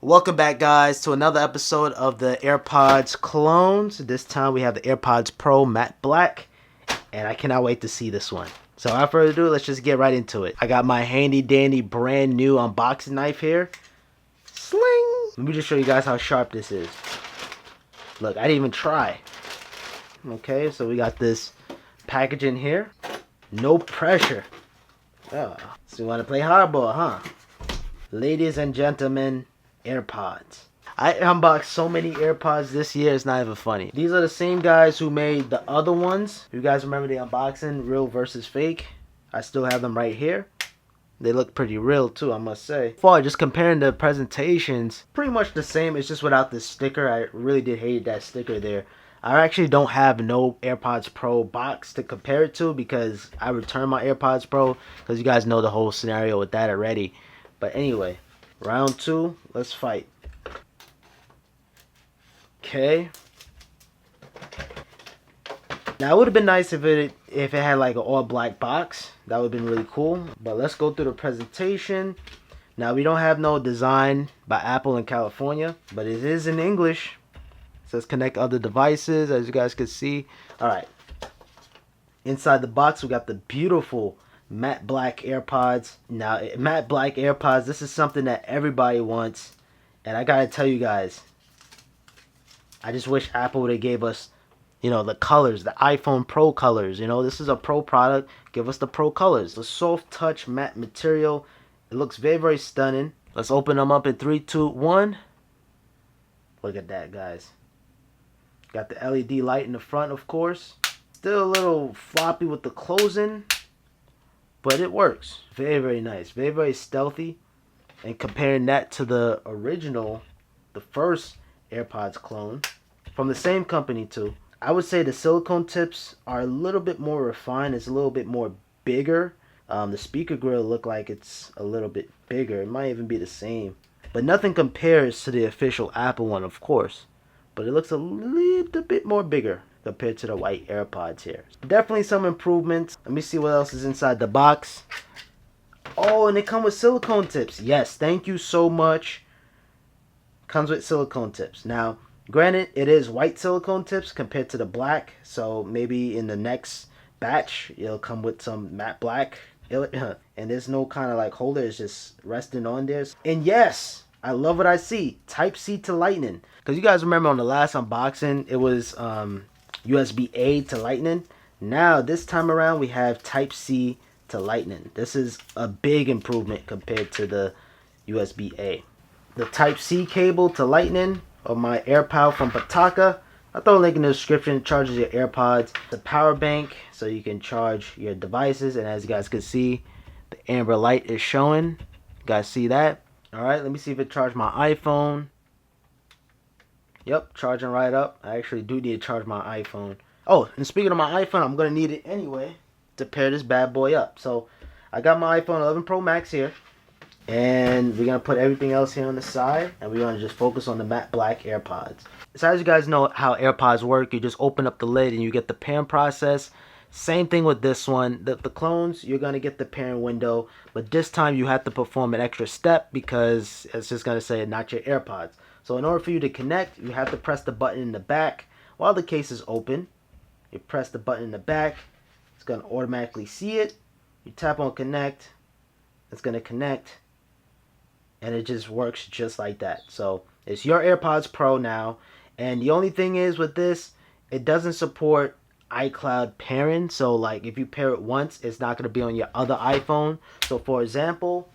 Welcome back, guys, to another episode of the AirPods clones. This time we have the AirPods Pro Matte Black, and I cannot wait to see this one. So without further ado, let's just get right into it. I got my handy dandy brand new unboxing knife here. Sling! Let me just show you guys how sharp this is. Look, I didn't even try. Okay, so we got this packaging here. No pressure. Oh, so you want to play hardball, huh? Ladies and gentlemen, AirPods. I unboxed so many AirPods this year, it's not even funny. These are the same guys who made the other ones. You guys remember the unboxing, real versus fake? I still have them right here. They look pretty real too, I must say. Far, just comparing the presentations, pretty much the same. It's just without the sticker. I really did hate that sticker there. I actually don't have no AirPods Pro box to compare it to because I returned my AirPods Pro because you guys know the whole scenario with that already. But anyway, round two, let's fight. Okay. Now it would have been nice if it had like an all black box. That would have been really cool. But let's go through the presentation. Now we don't have no design by Apple in California, but it is in English. It says connect other devices, as you guys can see. Alright. Inside the box we got the beautiful matte black AirPods. Now matte black AirPods, this is something that everybody wants. And I gotta tell you guys, I just wish Apple would have gave us, the colors, the iPhone Pro colors. This is a Pro product. Give us the Pro colors. The soft touch matte material. It looks very, very stunning. Let's open them up in 3, 2, 1. Look at that, guys. Got the LED light in the front, of course. Still a little floppy with the closing, but it works. Very, very nice. Very, very stealthy. And comparing that to the original, the first AirPods clone, from the same company too, I would say the silicone tips are a little bit more refined. It's a little bit more bigger. The speaker grill look like it's a little bit bigger. It might even be the same. But nothing compares to the official Apple one, of course. But it looks a little bit more bigger compared to the white AirPods here. Definitely some improvements. Let me see what else is inside the box. Oh, and they come with silicone tips. Yes, thank you so much. Comes with silicone tips. Now, granted, it is white silicone tips compared to the black. So maybe in the next batch, it'll come with some matte black. And there's no kind of like holder. It's just resting on there. And yes, I love what I see. Type-C to Lightning. Because you guys remember on the last unboxing, it was USB-A to Lightning. Now, this time around, we have Type-C to Lightning. This is a big improvement compared to the USB-A. The Type-C cable to Lightning of my AirPower from Pataka. I'll throw a link in the description. It charges your AirPods. The power bank so you can charge your devices. And as you guys can see, the amber light is showing. You guys see that? Alright, let me see if it charged my iPhone. Yep, charging right up. I actually do need to charge my iPhone. Oh, and speaking of my iPhone, I'm going to need it anyway to pair this bad boy up. So, I got my iPhone 11 Pro Max here. And we're going to put everything else here on the side. And we're going to just focus on the matte black AirPods. So as you guys know how AirPods work, you just open up the lid and you get the pairing process. Same thing with this one. The clones, you're going to get the pairing window. But this time you have to perform an extra step because it's just going to say not your AirPods. So in order for you to connect, you have to press the button in the back while the case is open. You press the button in the back. It's going to automatically see it. You tap on connect. It's going to connect. And it just works just like that. So it's your AirPods Pro now. And the only thing is with this, it doesn't support iCloud pairing. So like if you pair it once, it's not going to be on your other iPhone. So for example,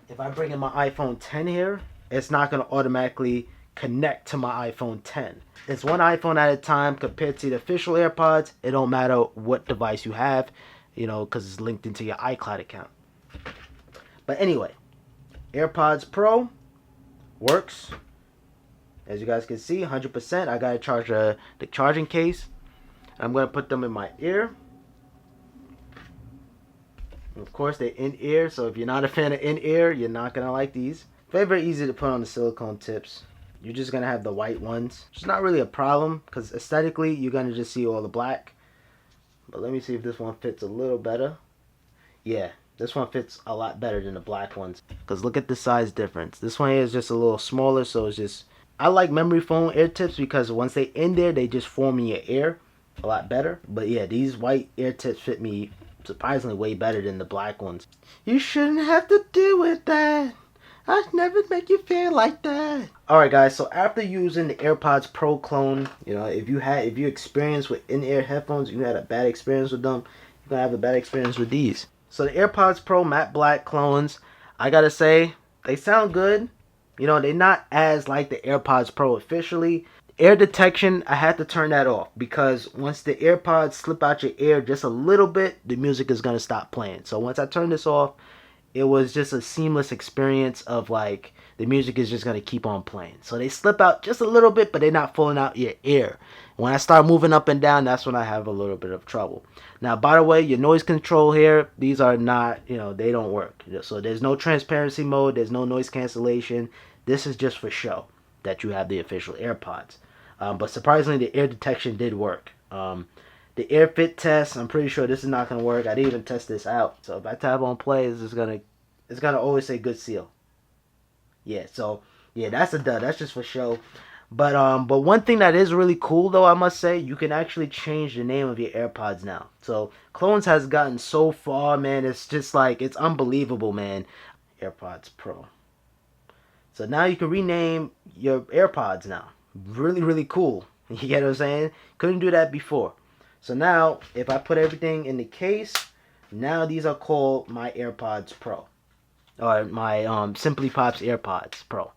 if I bring in my iPhone 10 here, it's not going to automatically connect to my iPhone 10. It's one iPhone at a time compared to the official AirPods. It don't matter what device you have, because it's linked into your iCloud account. But anyway, AirPods Pro works. As you guys can see, 100%. I got to charge the charging case. I'm going to put them in my ear. Of course, they're in-ear, so if you're not a fan of in-ear, you're not going to like these. Very, very easy to put on the silicone tips. You're just going to have the white ones. It's not really a problem, because aesthetically, you're going to just see all the black. But let me see if this one fits a little better. Yeah, This one fits a lot better than the black ones. Because look at the size difference. This one here is just a little smaller, so it's just... I like memory foam ear tips because once they in there, they just form in your ear a lot better. But yeah, these white ear tips fit me surprisingly way better than the black ones. You shouldn't have to deal with that. I'd never make you feel like that. Alright guys, so after using the AirPods Pro clone, you know, if you experienced with in-ear headphones, you had a bad experience with them, you're gonna have a bad experience with these. So the AirPods Pro matte black clones, I gotta say, they sound good. You know, they're not as like the AirPods Pro officially. Air detection, I had to turn that off because once the AirPods slip out your ear just a little bit, the music is gonna stop playing. So once I turn this off, it was just a seamless experience of like the music is just gonna keep on playing. So they slip out just a little bit, but they're not falling out your ear. When I start moving up and down, that's when I have a little bit of trouble. Now, by the way, your noise control here, these are not, you know, they don't work. So there's no transparency mode, there's no noise cancellation. This is just for show that you have the official AirPods. But surprisingly, the ear detection did work. The air fit test, I'm pretty sure this is not gonna work. I didn't even test this out. So if I tap on play, it's gonna always say good seal. Yeah, so yeah, that's a dud. That's just for show. But one thing that is really cool though, I must say, you can actually change the name of your AirPods now. So Clones has gotten so far, man. It's just like it's unbelievable, man. AirPods Pro. So now you can rename your AirPods now. Really, really cool. You get what I'm saying? Couldn't do that before. So now, if I put everything in the case, now these are called my AirPods Pro. Or my Simply Pops AirPods Pro.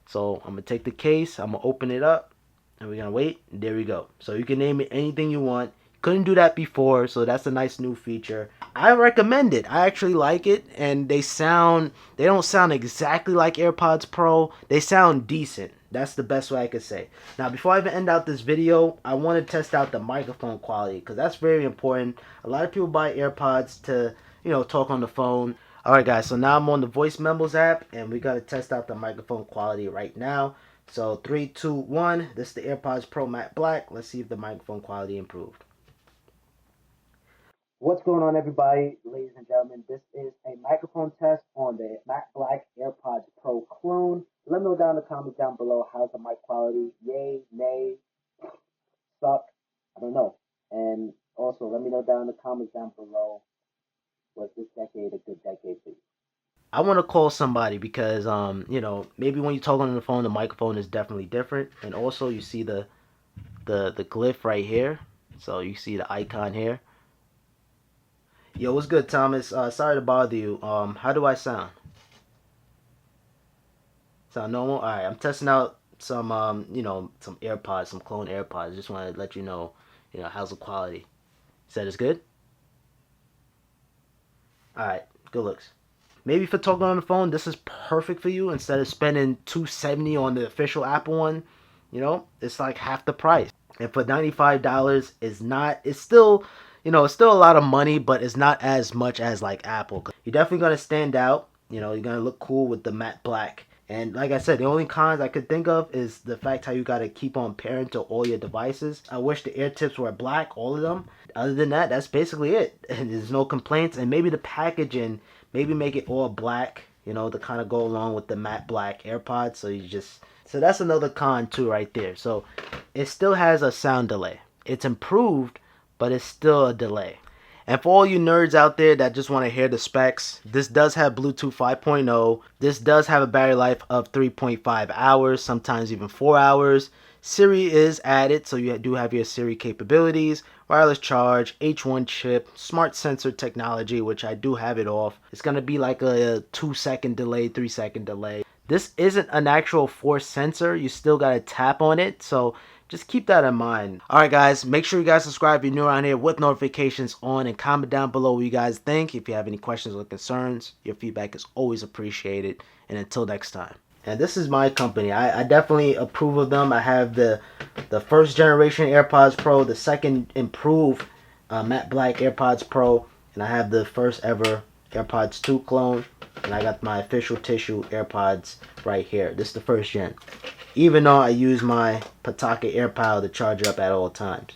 So I'm going to take the case, I'm going to open it up, and we're going to wait. There we go. So you can name it anything you want. Couldn't do that before, so that's a nice new feature. I recommend it. I actually like it, and they don't sound exactly like AirPods Pro. They sound decent. That's the best way I could say. Now, before I even end out this video, I want to test out the microphone quality because that's very important. A lot of people buy AirPods to, you know, talk on the phone. Alright guys, so now I'm on the Voice Memos app, and we got to test out the microphone quality right now. So 3, 2, 1, this is the AirPods Pro Matte Black. Let's see if the microphone quality improved. What's going on, everybody? Ladies and gentlemen, this is a microphone test on the Matte Black AirPods Pro clone. Let me know down in the comments down below, how's the mic quality? Yay, nay, suck, I don't know. And also, let me know down in the comments down below, was this decade a good decade for you? I want to call somebody because, you know, maybe when you talk on the phone, the microphone is definitely different. And also, you see the glyph right here. So you see the icon here. Yo, what's good, Thomas? Sorry to bother you. How do I sound? Sound normal? Alright, I'm testing out some, you know, some AirPods, some clone AirPods. Just want to let you know, how's the quality? Said it's good? Alright, good looks. Maybe for talking on the phone, this is perfect for you. Instead of spending $270 on the official Apple one, you know, it's like half the price. And for $95, it's still... You know, it's still a lot of money, but it's not as much as like Apple. You're definitely going to stand out. You know, you're going to look cool with the matte black. And like I said, the only cons I could think of is the fact how you got to keep on pairing to all your devices. I wish the ear tips were black, all of them. Other than that, that's basically it. And there's no complaints. And maybe the packaging, maybe make it all black, you know, to kind of go along with the matte black AirPods. So that's another con too right there. So it still has a sound delay. It's improved, but it's still a delay. And for all you nerds out there that just want to hear the specs, this does have Bluetooth 5.0. This does have a battery life of 3.5 hours, sometimes even 4 hours. Siri is added, so you do have your Siri capabilities, wireless charge, H1 chip, smart sensor technology, which I do have it off. It's going to be like a 2-second delay, 3-second delay. This isn't an actual force sensor. You still got to tap on it, so just keep that in mind. Alright guys, make sure you guys subscribe if you're new around here with notifications on, and comment down below what you guys think. If you have any questions or concerns, your feedback is always appreciated. And until next time. And this is my company. I definitely approve of them. I have the first generation AirPods Pro, the second improved matte black AirPods Pro, and I have the first ever AirPods 2 clone, and I got my official tissue AirPods right here. This is the first gen. Even though I use my Pataka AirPower to charge it up at all times.